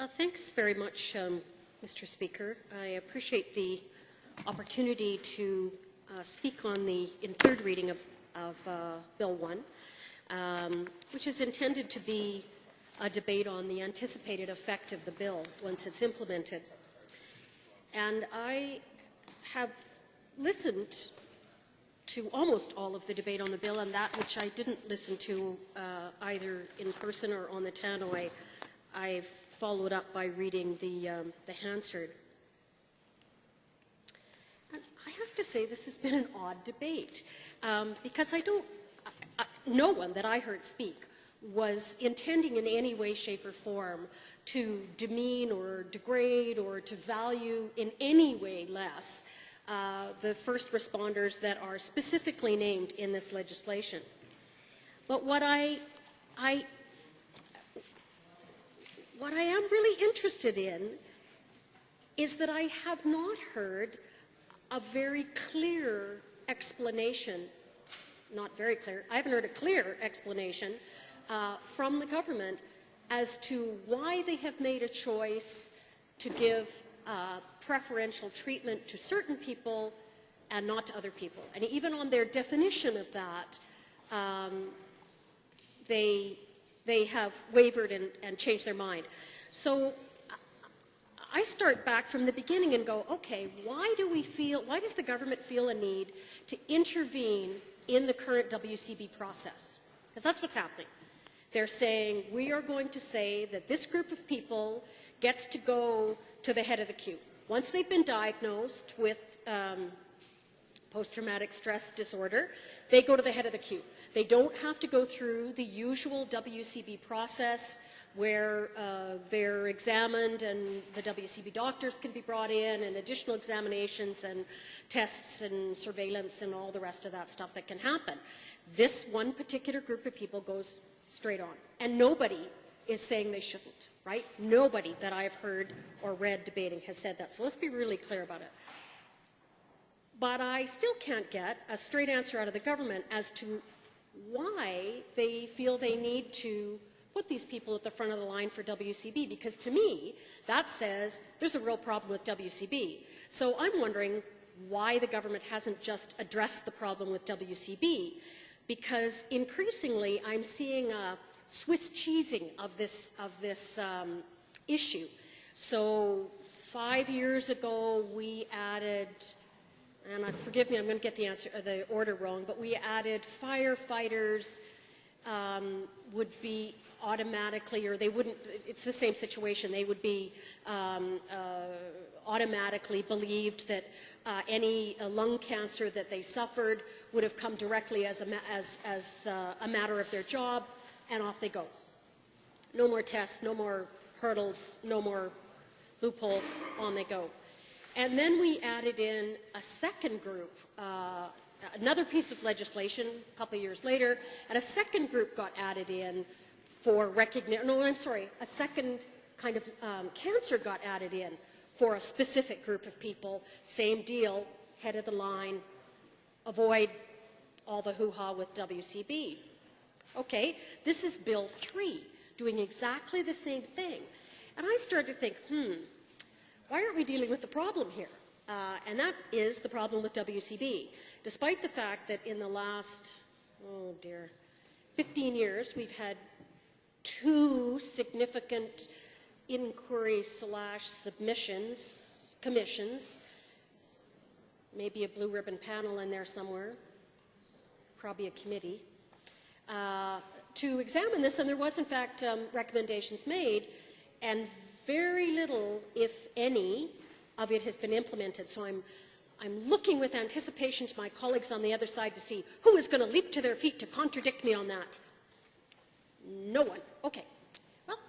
Thanks very much, Mr. Speaker. I appreciate the opportunity to speak on in third reading of Bill 1, which is intended to be a debate on the anticipated effect of the bill once it's implemented. And I have listened to almost all of the debate on the bill, and that which I didn't listen to either in person or on the tannoy, I've followed up by reading the Hansard. And I have to say this has been an odd debate because no one that I heard speak was intending in any way, shape, or form to demean or degrade or to value in any way less the first responders that are specifically named in this legislation. But what I am really interested in is that I have not heard a very clear explanation, not very clear, I haven't heard a clear explanation from the government as to why they have made a choice to give preferential treatment to certain people and not to other people. And even on their definition of that, they have wavered and changed their mind. So I start back from the beginning and go, okay, why does the government feel a need to intervene in the current WCB process? Because that's what's happening. They're saying, we are going to say that this group of people gets to go to the head of the queue. Once they've been diagnosed with post-traumatic stress disorder, they go to the head of the queue. They don't have to go through the usual WCB process where they're examined and the WCB doctors can be brought in and additional examinations and tests and surveillance and all the rest of that stuff that can happen. This one particular group of people goes straight on. And nobody is saying they shouldn't, right? Nobody that I've heard or read debating has said that. So let's be really clear about it. But I still can't get a straight answer out of the government as to why they feel they need to put these people at the front of the line for WCB, because to me, that says there's a real problem with WCB. So I'm wondering why the government hasn't just addressed the problem with WCB, because increasingly I'm seeing a Swiss cheesing of this issue. So 5 years ago, we added, and forgive me, I'm going to get the order wrong, but we added firefighters would be automatically, or they wouldn't, it's the same situation, they would be automatically believed that any lung cancer that they suffered would have come directly as a matter of their job, and off they go. No more tests, no more hurdles, no more loopholes, on they go. And then we added in a second group, another piece of legislation a couple of years later, and a second group got added in for recognition. No, I'm sorry, a second kind of cancer got added in for a specific group of people. Same deal, head of the line, avoid all the hoo-ha with WCB. Okay, this is Bill 3, doing exactly the same thing. And I started to think, why aren't we dealing with the problem here? And that is the problem with WCB. Despite the fact that in the last, 15 years, we've had 2 significant inquiry/submissions, commissions, maybe a blue ribbon panel in there somewhere, probably a committee, to examine this, and there was in fact recommendations made, and very little, if any, of it has been implemented. So I'm looking with anticipation to my colleagues on the other side to see who is going to leap to their feet to contradict me on that. No one. Okay. Well.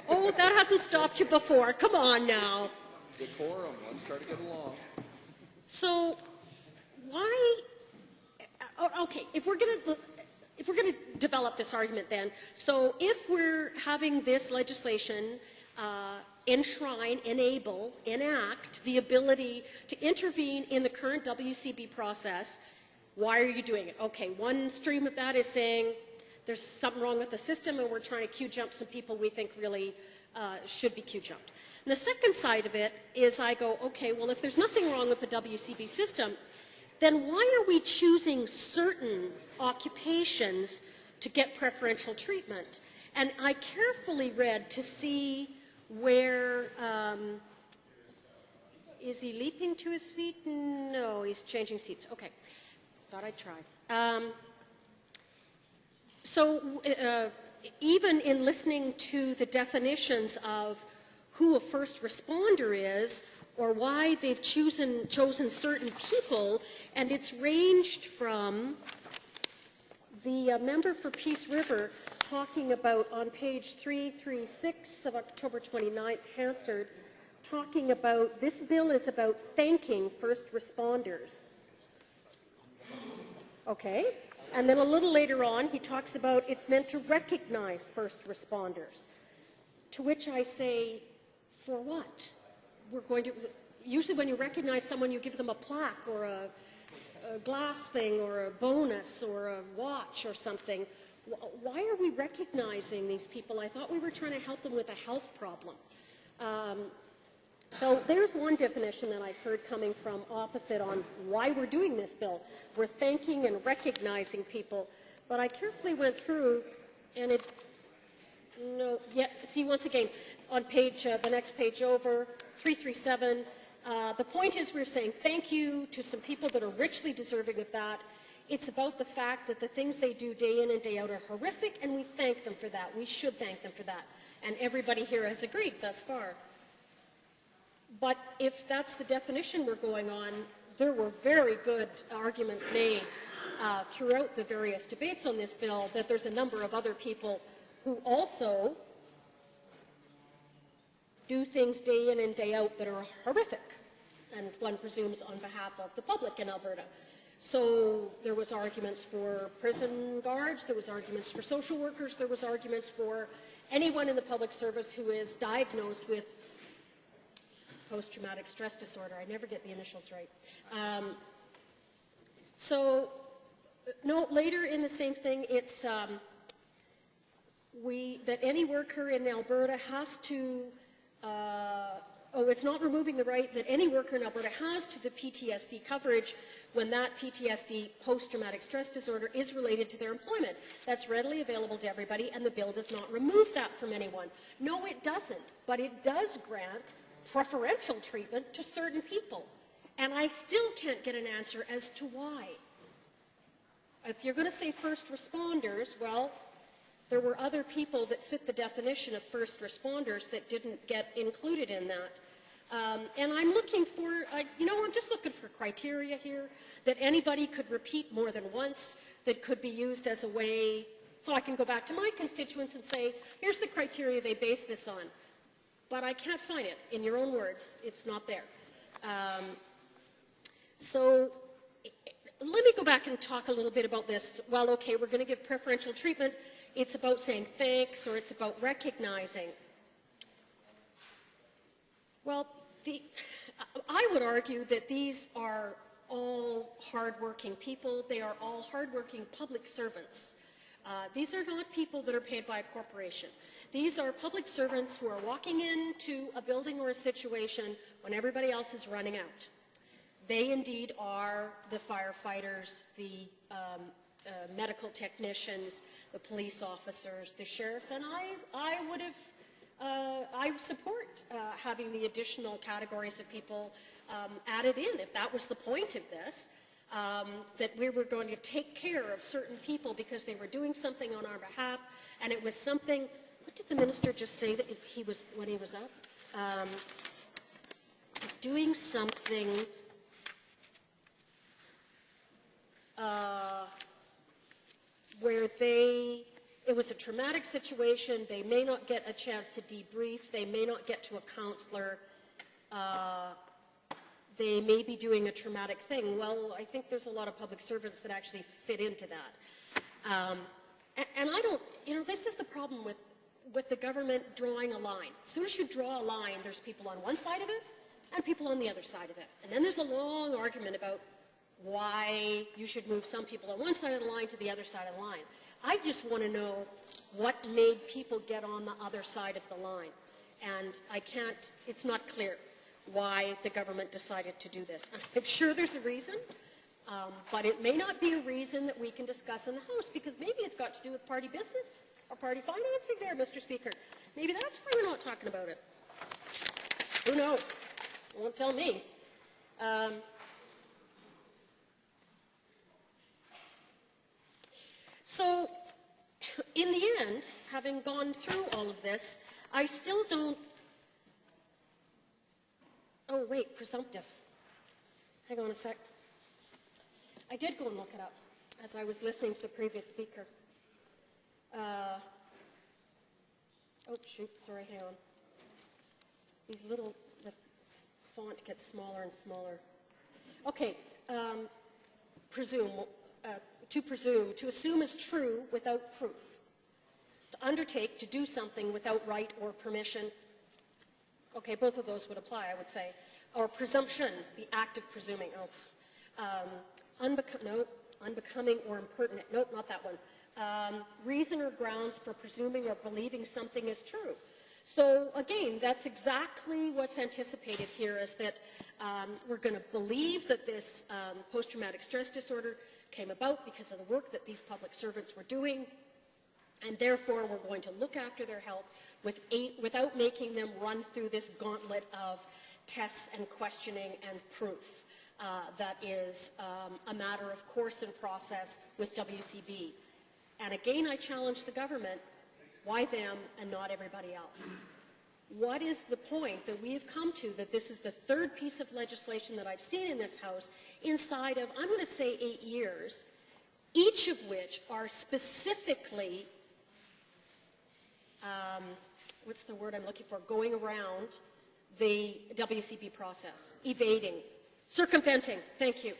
Oh, that hasn't stopped you before. Come on now. Decorum. Let's try to get along. So why? Okay, if we're going to develop this argument then, so if we're having this legislation enshrine, enable, enact the ability to intervene in the current WCB process, why are you doing it? Okay, one stream of that is saying there's something wrong with the system and we're trying to queue jump some people we think really should be queue jumped. And the second side of it is I go, okay, well, if there's nothing wrong with the WCB system, then why are we choosing certain occupations to get preferential treatment? And I carefully read to see where, is he leaping to his feet? No, he's changing seats. Okay, thought I'd try. Even in listening to the definitions of who a first responder is, or why they've chosen certain people, and it's ranged from the member for Peace River talking about on page 336 of October 29th, Hansard, talking about this bill is about thanking first responders. Okay, and then a little later on he talks about it's meant to recognize first responders, to which I say, for what? We're going to, usually when you recognize someone, you give them a plaque or a glass thing or a bonus or a watch or something. Why are we recognizing these people? I thought we were trying to help them with a health problem. So there's one definition that I've heard coming from opposite on why we're doing this bill. We're thanking and recognizing people. But I carefully went through and it, no, yeah, see once again, on page, the next page over, 337, the point is we're saying thank you to some people that are richly deserving of that. It's about the fact that the things they do day in and day out are horrific, and we thank them for that. We should thank them for that. And everybody here has agreed thus far. But if that's the definition we're going on, there were very good arguments made throughout the various debates on this bill that there's a number of other people who also do things day in and day out that are horrific, and one presumes on behalf of the public in Alberta. So there was arguments for prison guards, there was arguments for social workers, there was arguments for anyone in the public service who is diagnosed with post-traumatic stress disorder. I never get the initials right. No, later in the same thing, it's that any worker in Alberta has to, it's not removing the right that any worker in Alberta has to the PTSD coverage when that PTSD, post-traumatic stress disorder, is related to their employment. That's readily available to everybody, and the bill does not remove that from anyone. No, it doesn't, but it does grant preferential treatment to certain people. And I still can't get an answer as to why. If you're going to say first responders, well, there were other people that fit the definition of first responders that didn't get included in that. And I'm looking for, I'm just looking for criteria here that anybody could repeat more than once, that could be used as a way, so I can go back to my constituents and say, here's the criteria they base this on. But I can't find it. In your own words, it's not there. So let me go back and talk a little bit about this. Well, okay, we're going to give preferential treatment. It's about saying thanks, or it's about recognizing. Well, I would argue that these are all hardworking people. They are all hardworking public servants. These are not people that are paid by a corporation. These are public servants who are walking into a building or a situation when everybody else is running out. They indeed are the firefighters, the medical technicians, the police officers, the sheriffs, and I support having the additional categories of people added in, if that was the point of this. That we were going to take care of certain people because they were doing something on our behalf, and it was something. What did the minister just say that he was when he was up? He's doing something where it was a traumatic situation. They may not get a chance to debrief. They may not get to a counselor. They may be doing a traumatic thing. Well, I think there's a lot of public servants that actually fit into that. And I don't, this is the problem with the government drawing a line. As soon as you draw a line, there's people on one side of it and people on the other side of it. And then there's a long argument about why you should move some people on one side of the line to the other side of the line. I just want to know what made people get on the other side of the line. And it's not clear why the government decided to do this. I'm sure there's a reason, but it may not be a reason that we can discuss in the House, because maybe it's got to do with party business or party financing there, Mr. Speaker. Maybe that's why we're not talking about it. Who knows? It won't tell me. So, in the end, having gone through all of this, I still don't... Oh, wait, presumptive. Hang on a sec. I did go and look it up as I was listening to the previous speaker. Oh, shoot, sorry, hang on. The font gets smaller and smaller. Okay, to assume is true without proof. To undertake to do something without right or permission. Okay, both of those would apply, I would say. Or presumption, the act of presuming. Unbecoming or impertinent. Nope, not that one. Reason or grounds for presuming or believing something is true. So again, that's exactly what's anticipated here, is that we're going to believe that this post-traumatic stress disorder came about because of the work that these public servants were doing, and therefore we're going to look after their health without making them run through this gauntlet of tests and questioning and proof that is a matter of course and process with WCB. And again, I challenge the government, why them and not everybody else? What is the point that we have come to that this is the third piece of legislation that I've seen in this House inside of, I'm going to say 8 years, each of which are specifically, what's the word I'm looking for, going around the WCB process, evading, circumventing, thank you.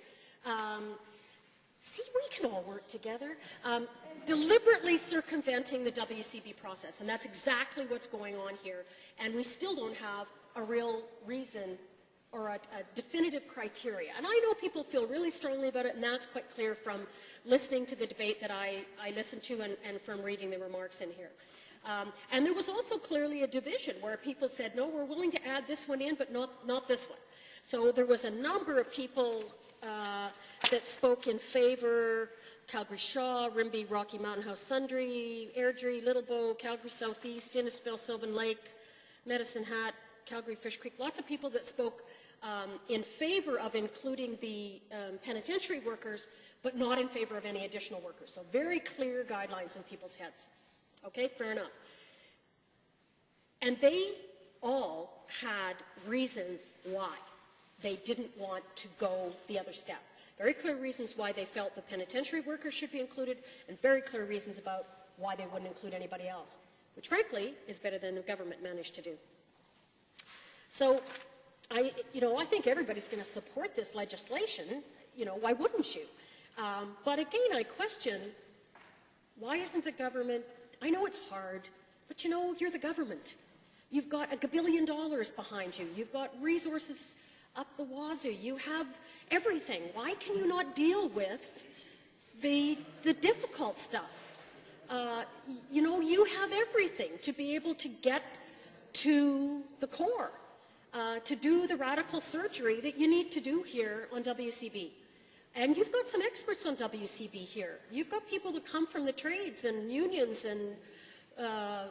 See, we can all work together. Deliberately circumventing the WCB process, and that's exactly what's going on here. And we still don't have a real reason or a definitive criteria. And I know people feel really strongly about it, and that's quite clear from listening to the debate that I listened to and from reading the remarks in here. And there was also clearly a division where people said, no, we're willing to add this one in, but not this one. So there was a number of people that spoke in favor: Calgary Shaw, Rimbey, Rocky Mountain House, Sundre, Airdrie, Littlebow, Calgary Southeast, Innisfil, Sylvan Lake, Medicine Hat, Calgary Fish Creek. Lots of people that spoke in favor of including the penitentiary workers, but not in favor of any additional workers. So very clear guidelines in people's heads. Okay, fair enough. And they all had reasons why they didn't want to go the other step. Very clear reasons why they felt the penitentiary workers should be included, and very clear reasons about why they wouldn't include anybody else, which frankly is better than the government managed to do. So, I think everybody's going to support this legislation. Why wouldn't you? But again, I question, why isn't the government, I know it's hard, but you're the government. You've got $1 billion behind you. You've got resources up the wazoo. You have everything. Why can you not deal with the difficult stuff? You have everything to be able to get to the core, to do the radical surgery that you need to do here on WCB. And you've got some experts on WCB here. You've got people that come from the trades and unions and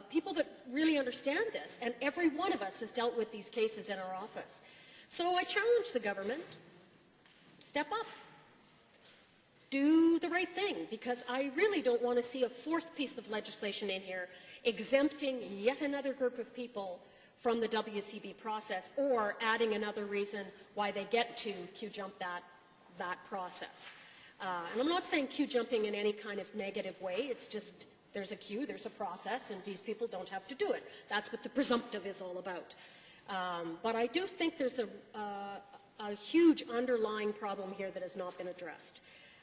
people that really understand this. And every one of us has dealt with these cases in our office. So I challenge the government, step up, do the right thing, because I really don't want to see a fourth piece of legislation in here exempting yet another group of people from the WCB process, or adding another reason why they get to Q-jump that process. And I'm not saying Q-jumping in any kind of negative way. It's just there's a queue, there's a process, and these people don't have to do it. That's what the presumptive is all about. But I do think there's a huge underlying problem here that has not been addressed.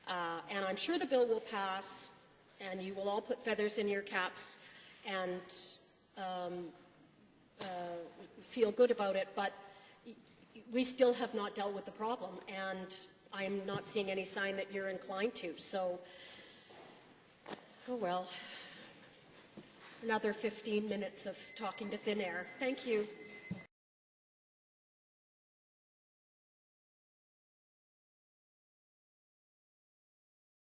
And I'm sure the bill will pass, and you will all put feathers in your caps and feel good about it, but we still have not dealt with the problem. And I'm not seeing any sign that you're inclined to. So, oh well. Another 15 minutes of talking to thin air. Thank you.